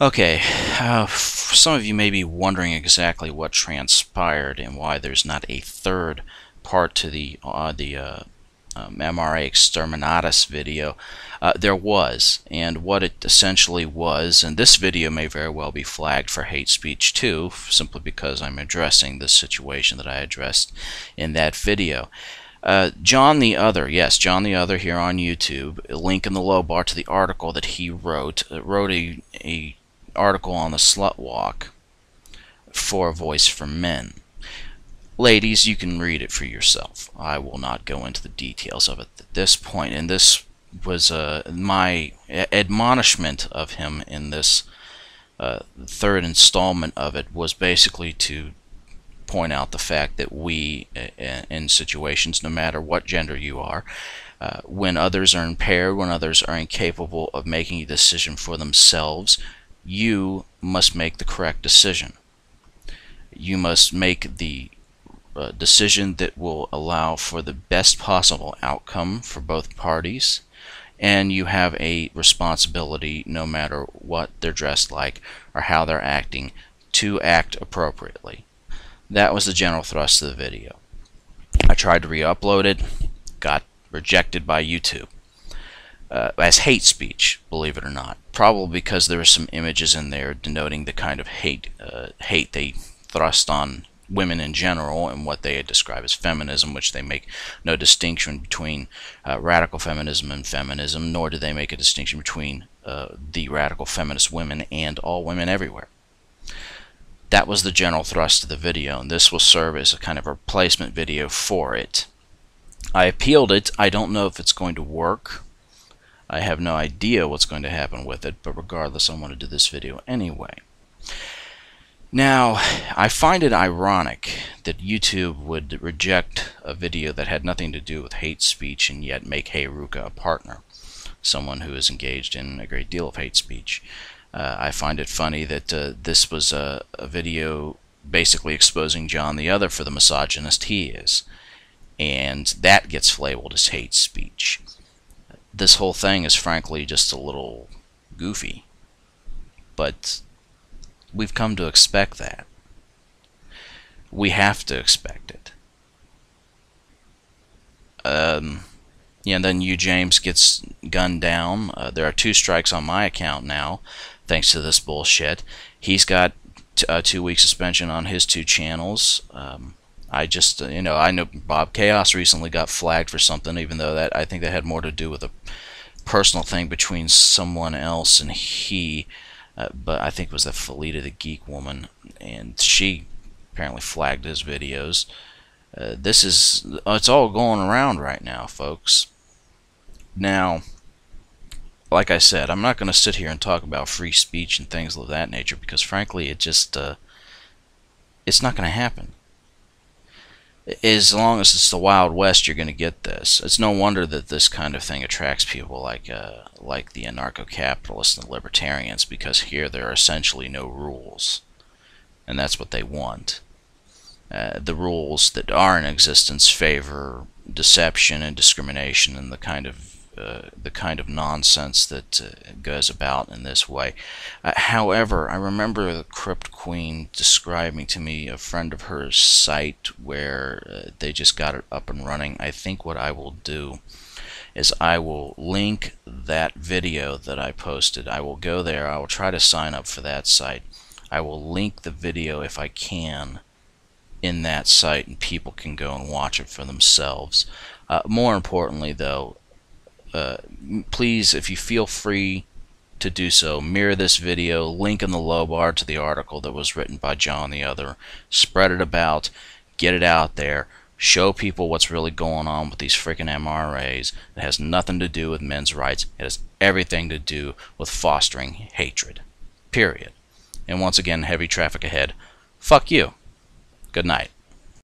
Okay, some of you may be wondering exactly what transpired and why there's not a third part to the MRA Exterminatus video. There was, and what it essentially was, and this video may very well be flagged for hate speech too, simply because I'm addressing this situation that I addressed in that video. Jontheother, yes, Jontheother here on YouTube, a link in the low bar to the article that he wrote a article on the slut walk for a voice for men. Ladies, you can read it for yourself. I will not go into the details of it at this point, and this was my admonishment of him in this third installment of it was basically to point out the fact that we, in situations, no matter what gender you are, when others are impaired, when others are incapable of making a decision for themselves, you must make the correct decision. You must make the decision that will allow for the best possible outcome for both parties, and you have a responsibility, no matter what they're dressed like or how they're acting, to act appropriately. That was the general thrust of the video. I tried to re-upload it, got rejected by YouTube. As hate speech, believe it or not. Probably because there were some images in there denoting the kind of hate they thrust on women in general and what they describe as feminism, which they make no distinction between radical feminism and feminism, nor do they make a distinction between the radical feminist women and all women everywhere. That was the general thrust of the video, and this will serve as a kind of replacement video for it. I appealed it. I don't know if it's going to work. I have no idea what's going to happen with it, but regardless, I want to do this video anyway. Now, I find it ironic that YouTube would reject a video that had nothing to do with hate speech and yet make Haruka a partner, someone who is engaged in a great deal of hate speech. I find it funny that this was a video basically exposing Jontheother for the misogynist he is, and that gets labeled as hate speech. This whole thing is frankly just a little goofy, but we've come to expect that. We have to expect it. Yeah, and then Ujames gets gunned down. There are 2 strikes on my account now, thanks to this bullshit. He's got a 2-week suspension on his 2 channels. I just, I know Bob Chaos recently got flagged for something, even though I think that had more to do with a personal thing between someone else and he, but I think it was that Felita the Geek woman, and she apparently flagged his videos. It's all going around right now, folks. Now, like I said, I'm not going to sit here and talk about free speech and things of that nature, because frankly, it's not going to happen. As long as it's the Wild West, you're going to get this. It's no wonder that this kind of thing attracts people like the anarcho-capitalists and the libertarians, because here there are essentially no rules, and that's what they want. The rules that are in existence favor deception and discrimination and the kind of nonsense that goes about in this way. However, I remember the Crypt Queen describing to me a friend of hers site where they just got it up and running. I think what I will do is I will link that video that I posted. I will go there. I will try to sign up for that site. I will link the video if I can in that site, and people can go and watch it for themselves. More importantly, though, please, if you feel free to do so, mirror this video, link in the low bar to the article that was written by Jontheother, spread it about, get it out there, show people what's really going on with these freaking MRAs. It has nothing to do with men's rights. It has everything to do with fostering hatred. Period. And once again, heavy traffic ahead. Fuck you. Good night.